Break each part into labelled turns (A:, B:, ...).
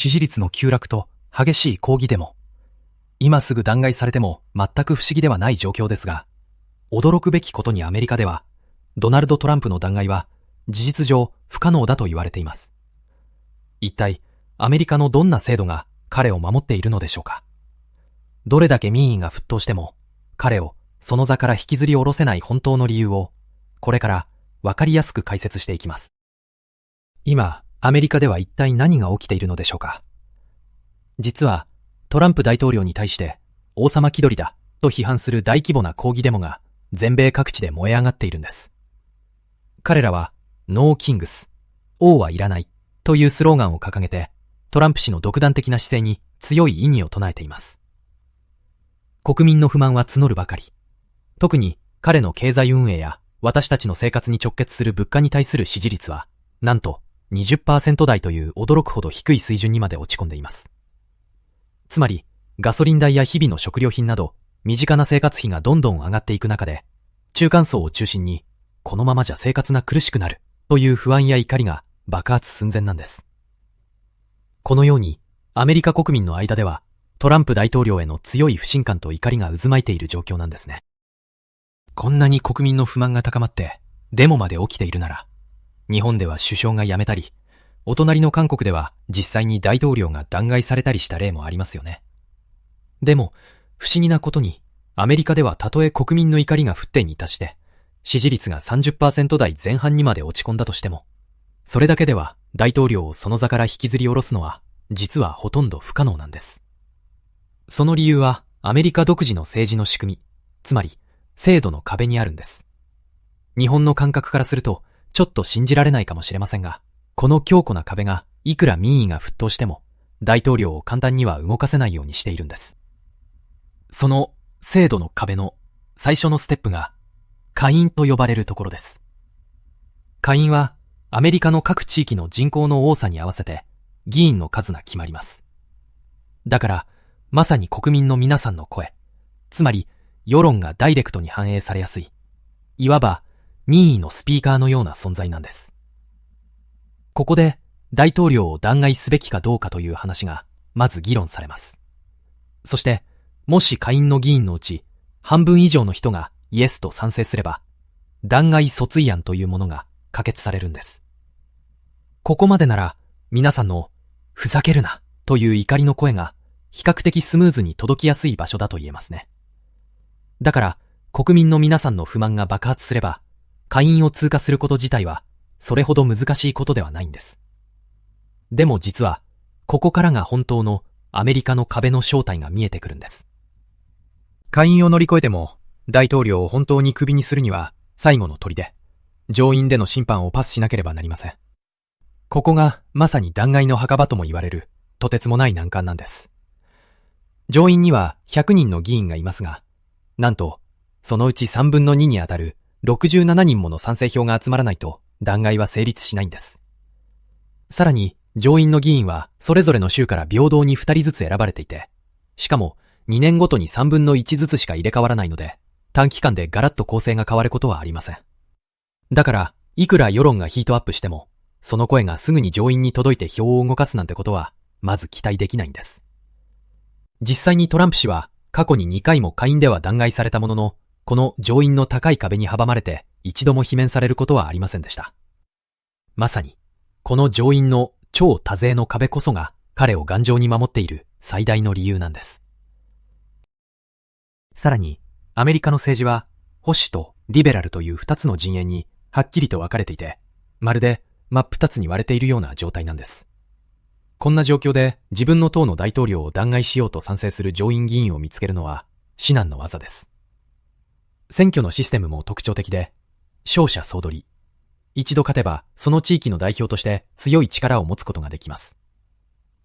A: 支持率の急落と激しい抗議デモ。今すぐ弾劾されても全く不思議ではない状況ですが、驚くべきことにアメリカでは、ドナルド・トランプの弾劾は事実上不可能だと言われています。一体、アメリカのどんな制度が彼を守っているのでしょうか。どれだけ民意が沸騰しても、彼をその座から引きずり下ろせない本当の理由を、これからわかりやすく解説していきます。今、アメリカでは一体何が起きているのでしょうか。実は、トランプ大統領に対して王様気取りだと批判する大規模な抗議デモが全米各地で燃え上がっているんです。彼らはノーキングス、王はいらないというスローガンを掲げてトランプ氏の独断的な姿勢に強い異議を唱えています。国民の不満は募るばかり。特に彼の経済運営や私たちの生活に直結する物価に対する支持率はなんと 20% 台という驚くほど低い水準にまで落ち込んでいます。つまり、ガソリン代や日々の食料品など、身近な生活費がどんどん上がっていく中で、中間層を中心に、このままじゃ生活が苦しくなる、という不安や怒りが爆発寸前なんです。このように、アメリカ国民の間では、トランプ大統領への強い不信感と怒りが渦巻いている状況なんですね。こんなに国民の不満が高まって、デモまで起きているなら、日本では首相が辞めたり、お隣の韓国では実際に大統領が弾劾されたりした例もありますよね。でも、不思議なことに、アメリカではたとえ国民の怒りが沸点に達して、支持率が 30% 台前半にまで落ち込んだとしても、それだけでは大統領をその座から引きずり下ろすのは、実はほとんど不可能なんです。その理由は、アメリカ独自の政治の仕組み、つまり、制度の壁にあるんです。日本の感覚からすると、ちょっと信じられないかもしれませんが、この強固な壁がいくら民意が沸騰しても大統領を簡単には動かせないようにしているんです。その制度の壁の最初のステップが下院と呼ばれるところです。下院はアメリカの各地域の人口の多さに合わせて議員の数が決まります。だからまさに国民の皆さんの声、つまり世論がダイレクトに反映されやすい、いわば任意のスピーカーのような存在なんです。ここで大統領を弾劾すべきかどうかという話がまず議論されます。そして、もし下院の議員のうち半分以上の人がイエスと賛成すれば、弾劾訴追案というものが可決されるんです。ここまでなら皆さんのふざけるなという怒りの声が比較的スムーズに届きやすい場所だと言えますね。だから国民の皆さんの不満が爆発すれば、下院を通過すること自体はそれほど難しいことではないんです。でも実は、ここからが本当のアメリカの壁の正体が見えてくるんです。下院を乗り越えても、大統領を本当にクビにするには、最後の砦、上院での審判をパスしなければなりません。ここがまさに弾劾の墓場とも言われる、とてつもない難関なんです。上院には100人の議員がいますが、なんと、そのうち3分の2にあたる67人もの賛成票が集まらないと、弾劾は成立しないんです。さらに、上院の議員はそれぞれの州から平等に2人ずつ選ばれていて、しかも2年ごとに3分の1ずつしか入れ替わらないので、短期間でガラッと構成が変わることはありません。だから、いくら世論がヒートアップしても、その声がすぐに上院に届いて票を動かすなんてことは、まず期待できないんです。実際にトランプ氏は過去に2回も下院では弾劾されたものの、この上院の高い壁に阻まれて、一度も罷免されることはありませんでした。まさに、この上院の超多勢の壁こそが彼を頑丈に守っている最大の理由なんです。さらに、アメリカの政治は保守とリベラルという2つの陣営にはっきりと分かれていて、まるで真っ二つに割れているような状態なんです。こんな状況で自分の党の大統領を弾劾しようと賛成する上院議員を見つけるのは至難の業です。選挙のシステムも特徴的で、勝者総取り。一度勝てば、その地域の代表として強い力を持つことができます。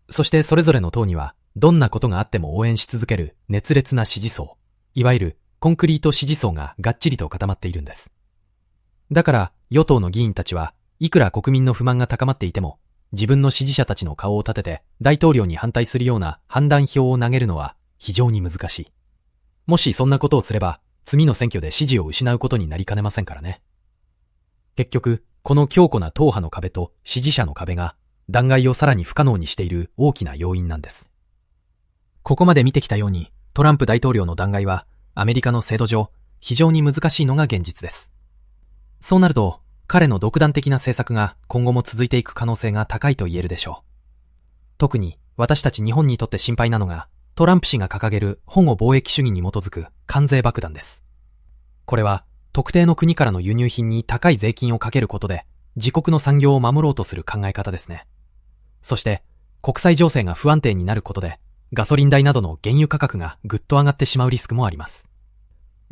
A: そしてそれぞれの党には、どんなことがあっても応援し続ける熱烈な支持層、いわゆるコンクリート支持層ががっちりと固まっているんです。だから、与党の議員たちはいくら国民の不満が高まっていても、自分の支持者たちの顔を立てて大統領に反対するような判断票を投げるのは非常に難しい。もしそんなことをすれば、次の選挙で支持を失うことになりかねませんからね。結局、この強固な党派の壁と支持者の壁が弾劾をさらに不可能にしている大きな要因なんです。ここまで見てきたように、トランプ大統領の弾劾はアメリカの制度上非常に難しいのが現実です。そうなると、彼の独断的な政策が今後も続いていく可能性が高いと言えるでしょう。特に私たち日本にとって心配なのが、トランプ氏が掲げる保護貿易主義に基づく関税爆弾です。これは特定の国からの輸入品に高い税金をかけることで自国の産業を守ろうとする考え方ですね。そして国際情勢が不安定になることでガソリン代などの原油価格がぐっと上がってしまうリスクもあります。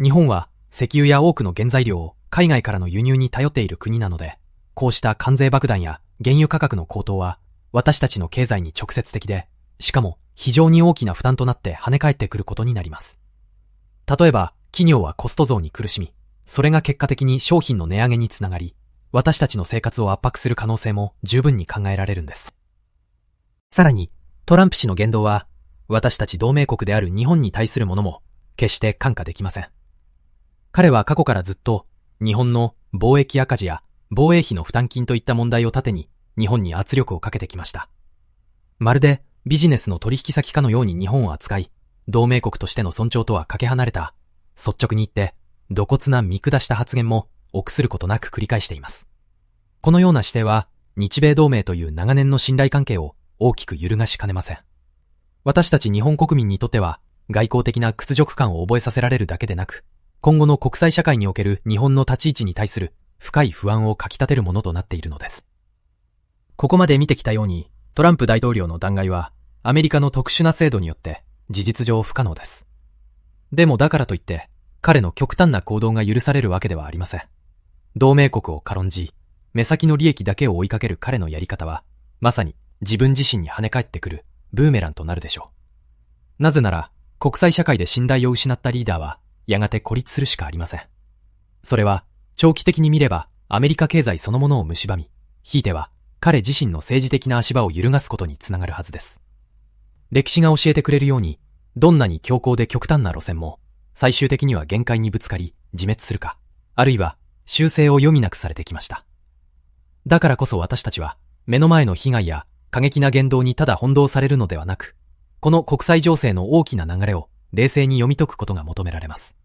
A: 日本は石油や多くの原材料を海外からの輸入に頼っている国なので、こうした関税爆弾や原油価格の高騰は私たちの経済に直接的で、しかも非常に大きな負担となって跳ね返ってくることになります。例えば企業はコスト増に苦しみ、それが結果的に商品の値上げにつながり、私たちの生活を圧迫する可能性も十分に考えられるんです。さらにトランプ氏の言動は私たち同盟国である日本に対するものも決して看過できません。彼は過去からずっと日本の貿易赤字や防衛費の負担金といった問題を盾に日本に圧力をかけてきました。まるでビジネスの取引先かのように日本を扱い、同盟国としての尊重とはかけ離れた、率直に言って露骨な見下した発言も臆することなく繰り返しています。このような姿勢は日米同盟という長年の信頼関係を大きく揺るがしかねません。私たち日本国民にとっては外交的な屈辱感を覚えさせられるだけでなく、今後の国際社会における日本の立ち位置に対する深い不安をかき立てるものとなっているのです。ここまで見てきたように、トランプ大統領の弾劾はアメリカの特殊な制度によって事実上不可能です。でもだからといって彼の極端な行動が許されるわけではありません。同盟国を軽んじ、目先の利益だけを追いかける彼のやり方は、まさに自分自身に跳ね返ってくるブーメランとなるでしょう。なぜなら国際社会で信頼を失ったリーダーはやがて孤立するしかありません。それは長期的に見ればアメリカ経済そのものを蝕み、ひいては彼自身の政治的な足場を揺るがすことにつながるはずです。歴史が教えてくれるように、どんなに強硬で極端な路線も最終的には限界にぶつかり自滅するか、あるいは修正を余儀なくされてきました。だからこそ私たちは目の前の被害や過激な言動にただ翻弄されるのではなく、この国際情勢の大きな流れを冷静に読み解くことが求められます。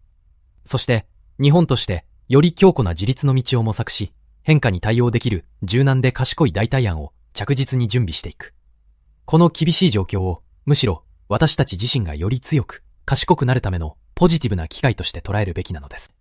A: そして日本としてより強固な自立の道を模索し、変化に対応できる柔軟で賢い代替案を着実に準備していく。この厳しい状況をむしろ私たち自身がより強く賢くなるためのポジティブな機会として捉えるべきなのです。